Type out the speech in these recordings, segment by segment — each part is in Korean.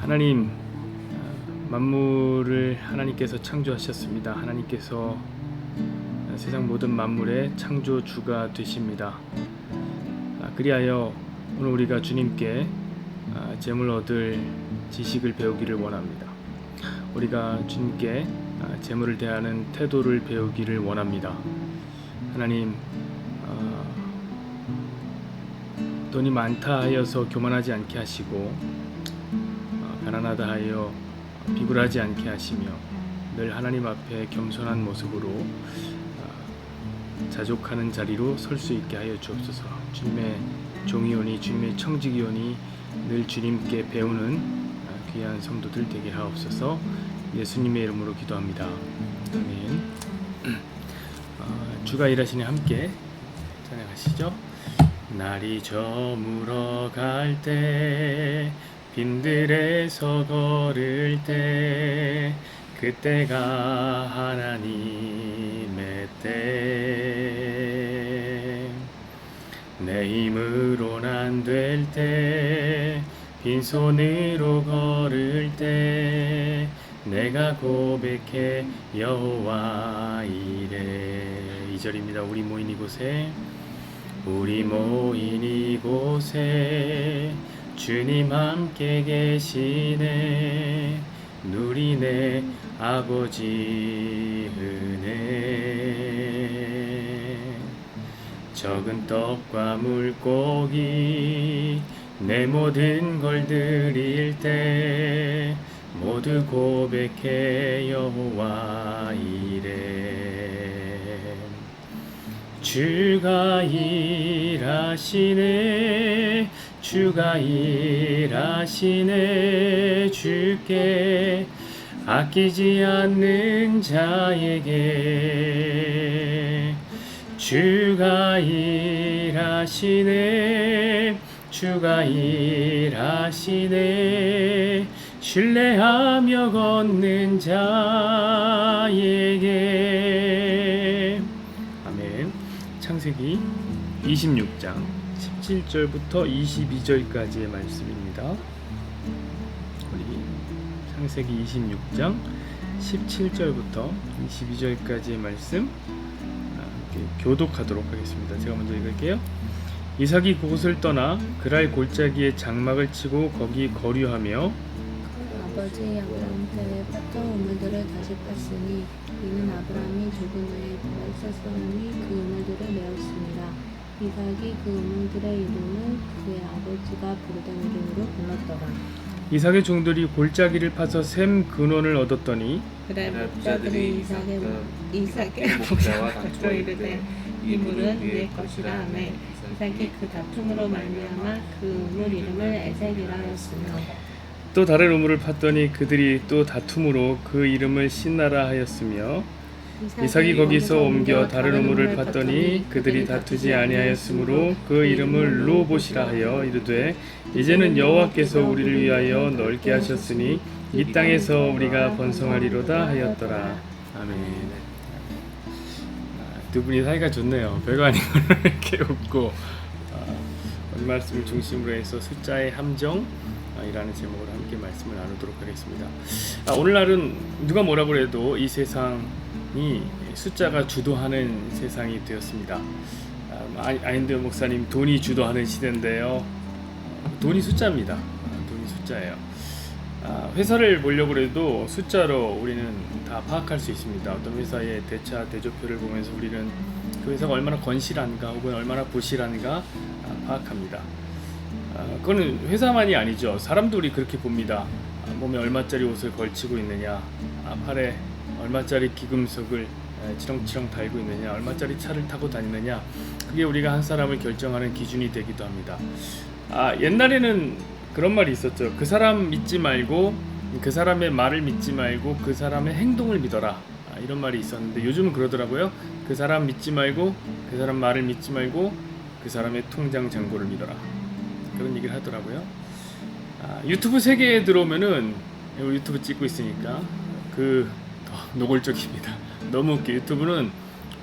하나님, 만물을 하나님께서 창조하셨습니다. 하나님께서 세상 모든 만물의 창조주가 되십니다. 그리하여 오늘 우리가 주님께 재물 얻을 지식을 배우기를 원합니다. 우리가 주님께 재물을 대하는 태도를 배우기를 원합니다. 하나님, 돈이 많다 하여서 교만하지 않게 하시고 가난하다 하여 비굴하지 않게 하시며 늘 하나님 앞에 겸손한 모습으로 자족하는 자리로 설 수 있게 하여 주옵소서. 주님의 종이오니 주님의 청지기오니 늘 주님께 배우는 귀한 성도들 되게 하옵소서. 예수님의 이름으로 기도합니다. 아멘. 주가 일하시니 함께 찬양하시죠. 날이 저물어 갈 때 빈들에서 걸을 때 그때가 하나님의 때 내 힘으론 안 될 때 빈손으로 걸을 때 내가 고백해 여호와 이래. 2절입니다. 우리 모인 이곳에 주님 함께 계시네. 누리네 아버지 은혜. 적은 떡과 물고기 내 모든 걸 드릴 때 모두 고백해 여호와 이래. 주가 일하시네. 주가 일하시네. 주께 아끼지 않는 자에게 주가 일하시네. 주가 일하시네. 신뢰하며 걷는 자에게. 아멘. 창세기 26장 17절부터 22절까지의 말씀입니다. 우리 창세기 26장 17절부터 22절까지의 말씀 교독하도록 하겠습니다. 제가 먼저 읽을게요. 이삭이 그곳을 떠나 그랄 골짜기에 장막을 치고 거기 거류하며 아버지 아브라함 때에 팠던 우물들을 다시 팠으니 이는 아브라함이 죽은 후에 그가 있었으니 그 우물들을 메웠습니다. 이삭이 그 우물들의 이름을 그의 아버지가 부르던 이름으로 불렀더라. 이삭의 종들이 골짜기를 파서 샘 근원을 얻었더니 그래 목자들이 이삭의 목자와 다투어 이르되 이 물은 우리의 것이라 하매 이삭이 그 다툼으로 말미암아 그 우물 이름을 에색이라 하였으며 또 다른 우물을 팠더니 그들이 또 다툼으로 그 이름을 신나라 하였으며 이삭이 거기서 옮겨 다른 우물을 팠더니 그들이 다투지 아니하였으므로 그 이름을 르호봇이라 하여 이르되 이제는 여호와께서 우리를 위하여 넓게 하셨으니 이 땅에서 우리가 번성하리로다 하였더라. 아멘. 두 분이 사이가 좋네요. 별거 아닌 걸로 이렇게 웃고 오늘 말씀을 중심으로 해서 숫자의 함정 이라는 제목으로 함께 말씀을 나누도록 하겠습니다. 오늘날은 누가 뭐라고 해도 이 세상이 숫자가 주도하는 세상이 되었습니다. 아인드 목사님, 돈이 주도하는 시대인데요. 돈이 숫자입니다. 돈이 숫자예요. 회사를 보려고 해도 숫자로 우리는 다 파악할 수 있습니다. 어떤 회사의 대조표를 보면서 우리는 그 회사가 얼마나 건실한가 혹은 얼마나 부실한가 파악합니다. 그거는 회사만이 아니죠. 사람도 우리 그렇게 봅니다. 몸에 얼마짜리 옷을 걸치고 있느냐, 팔에 얼마짜리 기금속을 치렁치렁 달고 있느냐, 얼마짜리 차를 타고 다니느냐, 그게 우리가 한 사람을 결정하는 기준이 되기도 합니다. 옛날에는 그런 말이 있었죠. 그 사람 믿지 말고, 그 사람의 말을 믿지 말고 그 사람의 행동을 믿어라, 이런 말이 있었는데 요즘은 그러더라고요. 그 사람 믿지 말고, 그 사람 말을 믿지 말고 그 사람의 통장 잔고를 믿어라, 그런 얘기를 하더라고요. 유튜브 세계에 들어오면은 유튜브 찍고 있으니까 더 노골적입니다. 너무 웃겨. 유튜브는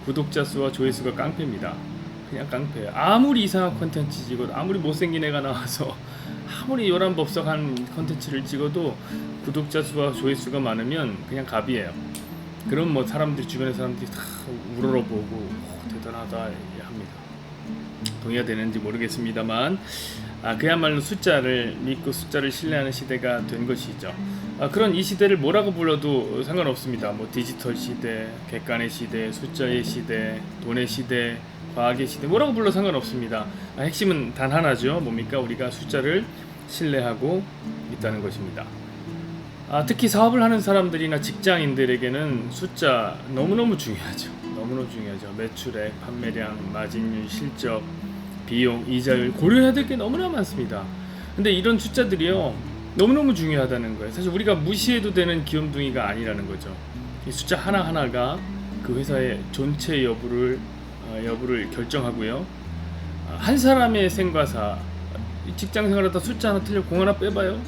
구독자 수와 조회수가 깡패입니다. 그냥 깡패예요. 아무리 이상한 콘텐츠 찍어도, 아무리 못생긴 애가 나와서 아무리 요란법석한 컨텐츠를 찍어도 구독자 수와 조회수가 많으면 그냥 갑이에요. 그럼 뭐 사람들이 주변의 사람들이 다 우러러보고 대단하다 합니다. 동의가 되는지 모르겠습니다만 그야말로 숫자를 믿고 숫자를 신뢰하는 시대가 된 것이죠. 그런 이 시대를 뭐라고 불러도 상관없습니다. 뭐 디지털 시대, 객관의 시대, 숫자의 시대, 돈의 시대, 과학의 시대, 뭐라고 불러 상관없습니다. 핵심은 단 하나죠. 뭡니까? 우리가 숫자를 신뢰하고 있다는 것입니다. 특히 사업을 하는 사람들이나 직장인들에게는 숫자 너무너무 중요하죠. 너무너무 중요하죠. 매출액, 판매량, 마진율, 실적, 비용, 이자율 고려해야 될 게 너무나 많습니다. 근데 이런 숫자들이요 너무너무 중요하다는 거예요. 사실 우리가 무시해도 되는 귀염둥이가 아니라는 거죠. 이 숫자 하나하나가 그 회사의 존재 여부를 결정하고요. 한 사람의 생과사, 직장 생활하다 숫자 하나 틀려 공 하나 빼봐요.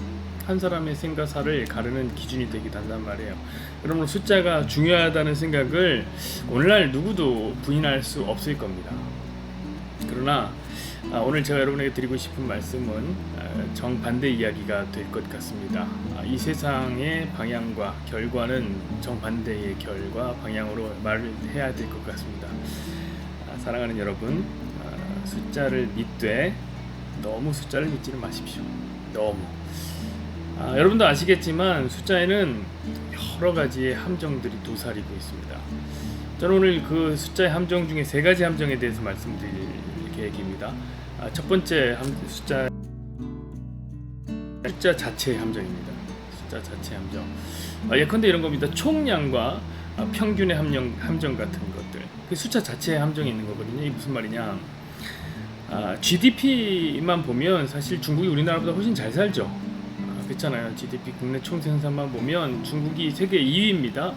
한 사람의 생과사를 가르는 기준이 되기도 한단 말이에요. 그러므로 숫자가 중요하다는 생각을 오늘날 누구도 부인할 수 없을 겁니다. 그러나 오늘 제가 여러분에게 드리고 싶은 말씀은 정반대 이야기가 될 것 같습니다. 이 세상의 방향과 결과는 정반대의 결과 방향으로 말을 해야 될 것 같습니다. 사랑하는 여러분, 숫자를 믿되 너무 숫자를 믿지는 마십시오. 너무. 여러분도 아시겠지만 숫자에는 여러 가지의 함정들이 도사리고 있습니다. 저는 오늘 그 숫자의 함정 중에 세 가지 함정에 대해서 말씀드릴 계획입니다. 첫 번째 숫자 자체의 함정입니다. 숫자 자체의 함정. 예컨대 이런 겁니다. 총량과 평균의 함정 같은 것들. 그 숫자 자체의 함정이 있는 거거든요. 이게 무슨 말이냐? GDP만 보면 사실 중국이 우리나라보다 훨씬 잘 살죠. 그렇잖아요. GDP 국내 총생산만 보면 중국이 세계 2위입니다.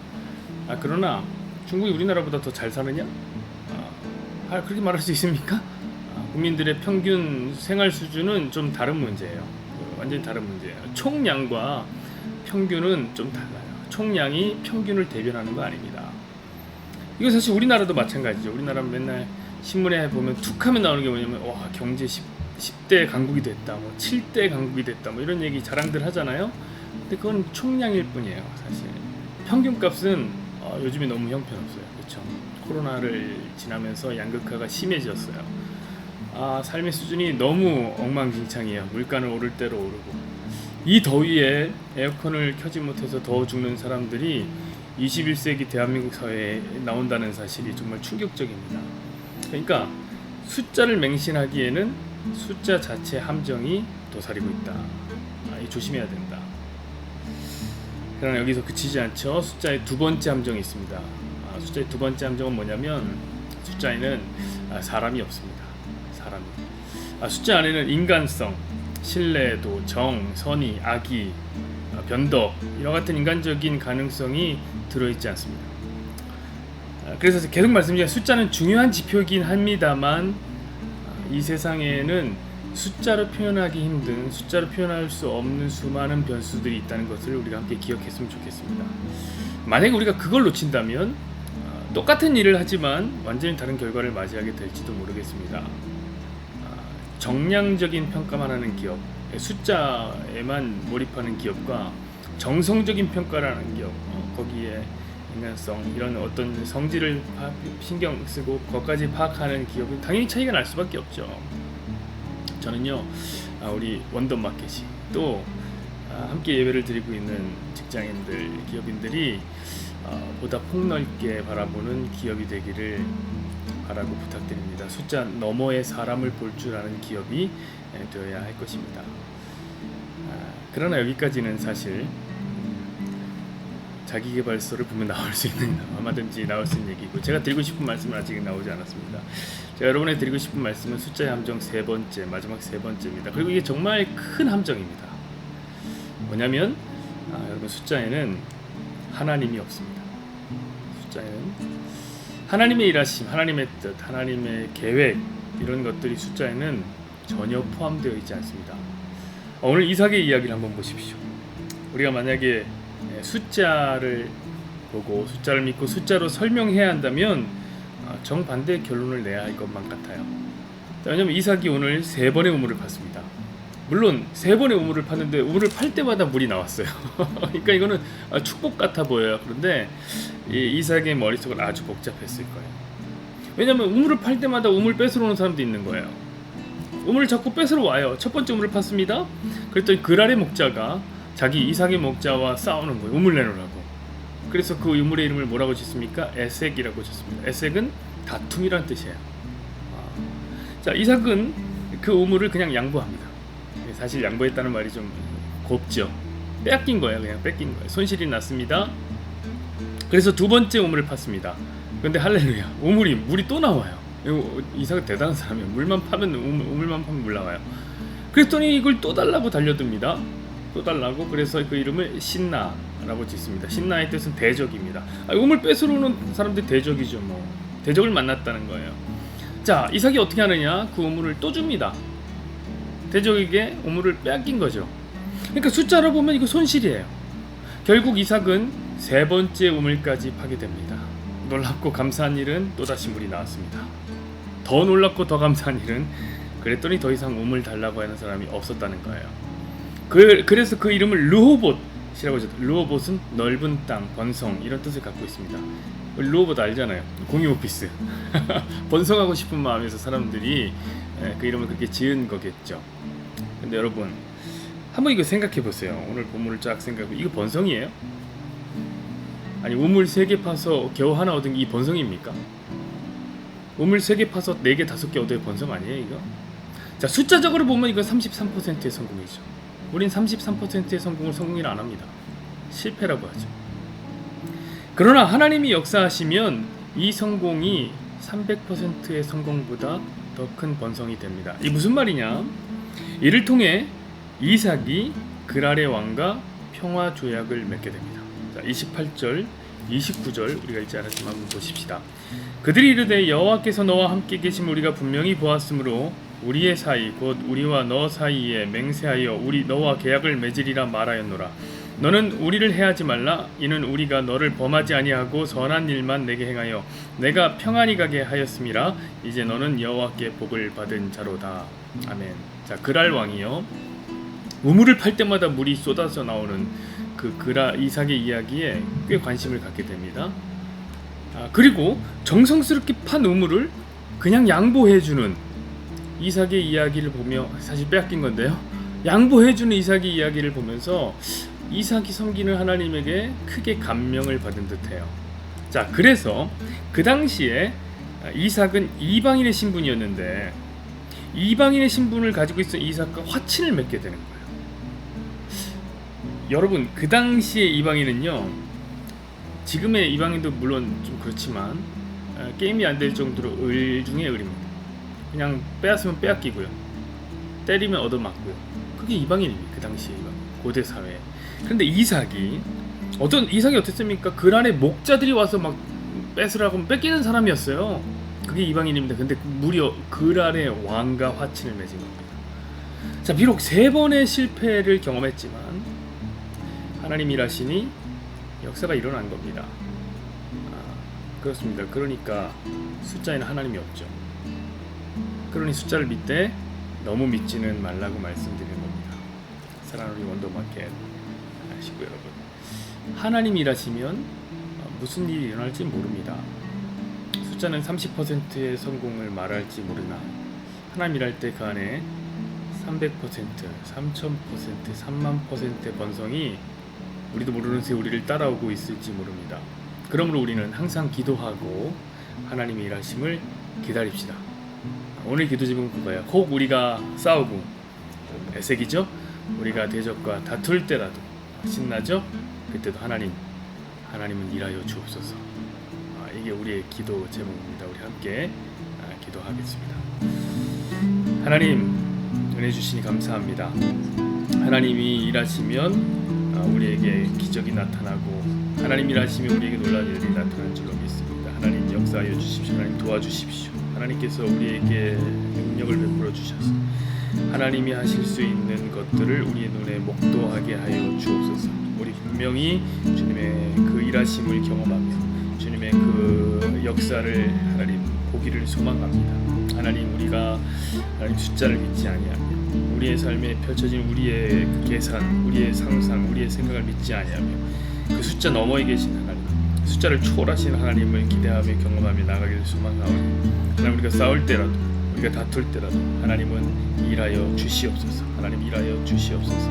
그러나 중국이 우리나라보다 더 잘 사느냐? 그렇게 말할 수 있습니까? 국민들의 평균 생활 수준은 좀 다른 문제예요. 완전히 다른 문제예요. 총량과 평균은 좀 달라요. 총량이 평균을 대변하는 거 아닙니다. 이거 사실 우리나라도 마찬가지죠. 우리나라는 맨날 신문에 보면 툭하면 나오는 게 뭐냐면 와 경제 10대 강국이 됐다, 뭐 7대 강국이 됐다, 뭐 이런 얘기 자랑들 하잖아요. 근데 그건 총량일 뿐이에요. 사실 평균값은 요즘에 너무 형편없어요. 그렇죠? 코로나를 지나면서 양극화가 심해졌어요. 삶의 수준이 너무 엉망진창이에요. 물가는 오를 대로 오르고 이 더위에 에어컨을 켜지 못해서 더워 죽는 사람들이 21세기 대한민국 사회에 나온다는 사실이 정말 충격적입니다. 그러니까 숫자를 맹신하기에는 숫자 자체 함정이 도사리고 있다. 조심해야 된다. 그러나 여기서 그치지 않죠. 숫자의 두 번째 함정이 있습니다. 숫자의 두 번째 함정은 뭐냐면 숫자에는 사람이 없습니다. 사람이. 숫자 안에는 인간성, 신뢰도, 정, 선의, 악의, 변덕 이와 같은 인간적인 가능성이 들어있지 않습니다. 그래서 계속 말씀드리면 숫자는 중요한 지표이긴 합니다만 이 세상에는 숫자로 표현하기 힘든, 숫자로 표현할 수 없는 수많은 변수들이 있다는 것을 우리가 함께 기억했으면 좋겠습니다. 만약에 우리가 그걸 놓친다면 똑같은 일을 하지만 완전히 다른 결과를 맞이하게 될지도 모르겠습니다. 정량적인 평가만 하는 기업, 숫자에만 몰입하는 기업과 정성적인 평가라는 기업, 거기에 인간성, 이런 어떤 성질을 신경 쓰고 그것까지 파악하는 기업은 당연히 차이가 날 수밖에 없죠. 저는요, 우리 원더마켓이 또 함께 예배를 드리고 있는 직장인들, 기업인들이 보다 폭넓게 바라보는 기업이 되기를 바라고 부탁드립니다. 숫자 너머의 사람을 볼 줄 아는 기업이 되어야 할 것입니다. 그러나 여기까지는 사실 자기계발서를 보면 나올 수 있는, 얼마든지 나올 수 있는 얘기고, 제가 드리고 싶은 말씀은 아직 나오지 않았습니다. 제가 여러분에게 드리고 싶은 말씀은 숫자의 함정 세 번째, 마지막 세 번째입니다. 그리고 이게 정말 큰 함정입니다. 뭐냐면 여러분, 숫자에는 하나님이 없습니다. 숫자에는 하나님의 일하심, 하나님의 뜻, 하나님의 계획, 이런 것들이 숫자에는 전혀 포함되어 있지 않습니다. 오늘 이삭의 이야기를 한번 보십시오. 우리가 만약에 숫자를 보고 숫자를 믿고 숫자로 설명해야 한다면 정반대의 결론을 내야 할 것만 같아요. 왜냐하면 이삭이 오늘 세 번의 우물을 팠습니다. 물론 3번의 우물을 팠는데 우물을 팔 때마다 물이 나왔어요. 그러니까 이거는 축복 같아 보여요. 그런데 이 이삭의 머릿속은 아주 복잡했을 거예요. 왜냐면 우물을 팔 때마다 우물 뺏으러 오는 사람도 있는 거예요. 우물을 자꾸 뺏으러 와요. 첫 번째 우물을 팠습니다. 그랬더니 그랄의 목자가 자기 이삭의 목자와 싸우는 거예요. 우물 내놓으라고. 그래서 그 우물의 이름을 뭐라고 짓습니까? 에색이라고 짓습니다. 에색은 다툼이란 뜻이에요. 자, 이삭은 그 우물을 그냥 양보합니다. 사실 양보했다는 말이 좀 곱죠. 빼앗긴 거예요. 그냥 뺏긴 거예요. 손실이 났습니다. 그래서 두 번째 우물을 팠습니다. 근데 할렐루야, 물이 또 나와요. 이삭은 대단한 사람이에요. 물만 파면 우물만 파면 물 나와요. 그랬더니 이걸 또 달라고 달려듭니다. 또 달라고. 그래서 그 이름을 신나라고 짓습니다. 신나의 뜻은 대적입니다. 우물 뺏으러 오는 사람들이 대적이죠. 뭐 대적을 만났다는 거예요. 자, 이삭이 어떻게 하느냐? 그 우물을 또 줍니다. 대적에게 우물을 빼앗긴 거죠. 그러니까 숫자로 보면 이거 손실이에요. 결국 이삭은 3번째 우물까지 파게 됩니다. 놀랍고 감사한 일은 또다시 물이 나왔습니다. 더 놀랍고 더 감사한 일은 그랬더니 더 이상 우물 달라고 하는 사람이 없었다는 거예요. 그래서 그 이름을 르호봇이라고 하죠. 르호봇은 넓은 땅, 번성 이런 뜻을 갖고 있습니다. 르호봇 알잖아요. 공유 오피스. 번성하고 싶은 마음에서 사람들이 그 이름을 그렇게 지은 거겠죠. 근데 여러분 한번 이거 생각해 보세요. 오늘 본문을 쫙 생각해. 이거 번성이에요? 아니 우물 3개 파서 겨우 하나 얻은 게 이 번성입니까? 우물 3개 파서 4개 5개 얻어야 번성 아니에요 이거? 자, 숫자적으로 보면 이건 33%의 성공이죠. 우린 33%의 성공을 성공이라 안 합니다. 실패라고 하죠. 그러나 하나님이 역사하시면 이 성공이 300%의 성공보다 더 큰 번성이 됩니다. 이 무슨 말이냐? 이를 통해 이삭이 그랄의 왕과 평화 조약을 맺게 됩니다. 자, 28절, 29절 우리가 읽지 않았지만 한번 보십시다. 그들이 이르되 여호와께서 너와 함께 계심 우리가 분명히 보았으므로 우리의 사이 곧 우리와 너 사이에 맹세하여 우리 너와 계약을 맺으리라 말하였노라. 너는 우리를 해하지 말라. 이는 우리가 너를 범하지 아니하고 선한 일만 내게 행하여 내가 평안히 가게 하였음이라. 이제 너는 여호와께 복을 받은 자로다. 아멘. 자, 그랄 왕이요, 우물을 팔 때마다 물이 쏟아져 나오는 그 이삭의 이야기에 꽤 관심을 갖게 됩니다. 그리고 정성스럽게 판 우물을 그냥 양보해주는 이삭의 이야기를 보며, 사실 빼앗긴 건데요, 양보해주는 이삭의 이야기를 보면서 이삭이 섬기는 하나님에게 크게 감명을 받은 듯해요. 자, 그래서 그 당시에 이삭은 이방인의 신분이었는데 이방인의 신분을 가지고 있던 이삭과 화친을 맺게 되는 거예요. 여러분, 그 당시의 이방인은요, 지금의 이방인도 물론 좀 그렇지만 게임이 안 될 정도로 을 중에 을입니다. 그냥 빼앗으면 빼앗기고요, 때리면 얻어맞고요. 그게 이방인입니다. 그 당시의 이방인, 고대 사회에. 그런데 이삭이 어땠습니까? 그란의 목자들이 와서 막 뺏으라고 하면 뺏기는 사람이었어요. 그게 이방인입니다. 근데 무려 그란의 왕과 화친을 맺은 겁니다. 자, 비록 3번의 실패를 경험했지만 하나님 일하시니 역사가 일어난 겁니다. 그렇습니다. 그러니까 숫자에는 하나님이 없죠. 그러니 숫자를 믿되 너무 믿지는 말라고 말씀드리는 겁니다. 사랑하는 우리 원더마켓 식구 여러분, 하나님 일하시면 무슨 일이 일어날지 모릅니다. 숫자는 30%의 성공을 말할지 모르나 하나님 일할 때 그 안에 300%, 3000%, 30000%의 번성이 우리도 모르는 새 우리를 따라오고 있을지 모릅니다. 그러므로 우리는 항상 기도하고 하나님의 일하심을 기다립시다. 오늘 기도 제목은 그거예요. 혹 우리가 싸우고, 에색이죠? 우리가 대적과 다툴 때라도 신나죠? 그때도 하나님은 일하여 주옵소서. 이게 우리의 기도 제목입니다. 우리 함께 기도하겠습니다. 하나님, 은혜 주시니 감사합니다. 하나님이 일하시면 우리에게 기적이 나타나고, 하나님 일하시면 우리에게 놀라운 일이 나타나는 줄로 믿습니다. 하나님 역사하여 주십시오. 하나님 도와주십시오. 하나님께서 우리에게 능력을 베풀어 주셔서 하나님이 하실 수 있는 것들을 우리의 눈에 목도하게 하여 주옵소서. 우리 분명히 주님의 그 일하심을 경험하며 주님의 그 역사를 하나님 보기를 소망합니다. 하나님, 우리가 하나님 숫자를 믿지 아니하며 우리의 삶에 펼쳐진 우리의 그 계산, 우리의 상상, 우리의 생각을 믿지 아니하며 그 숫자 너머에 계신 하나님, 숫자를 초월하신 하나님을 기대하며 경험하며 나가기를 소망하오니 하나님, 우리가 싸울 때라도, 우리가 다툴 때라도 하나님은 일하여 주시옵소서. 하나님 일하여 주시옵소서.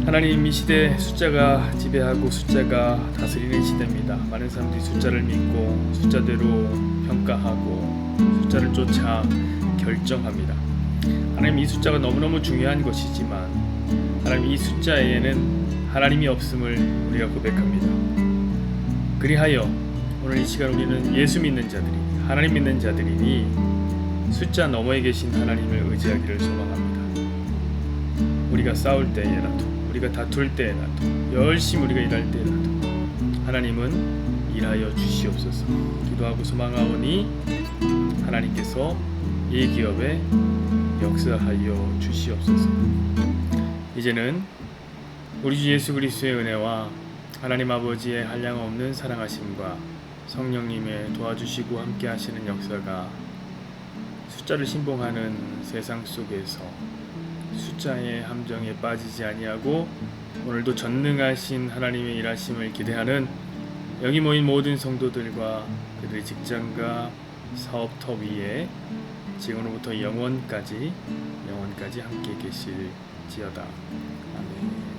하나님, 이 시대 숫자가 지배하고 숫자가 다스리는 시대입니다. 많은 사람들이 숫자를 믿고 숫자대로 평가하고 숫자를 쫓아 결정합니다. 하나님, 이 숫자가 너무너무 중요한 것이지만 하나님, 이 숫자에는 하나님이 없음을 우리가 고백합니다. 그리하여 오늘 이 시간 우리는 예수 믿는 자들이, 하나님 믿는 자들이니 숫자 너머에 계신 하나님을 의지하기를 소망합니다. 우리가 싸울 때에라도, 우리가 다툴 때에라도, 열심히 우리가 일할 때에라도 하나님은 일하여 주시옵소서. 기도하고 소망하오니 하나님께서 이 기업에 역사하여 주시옵소서. 이제는 우리 주 예수 그리스도의 은혜와 하나님 아버지의 한량없는 사랑하심과 성령님의 도와주시고 함께 하시는 역사가 숫자를 신봉하는 세상 속에서 숫자의 함정에 빠지지 아니하고 오늘도 전능하신 하나님의 일하심을 기대하는 여기 모인 모든 성도들과 그들의 직장과 사업터 위에 지금으로부터 영원까지 함께 계실지어다. 아멘.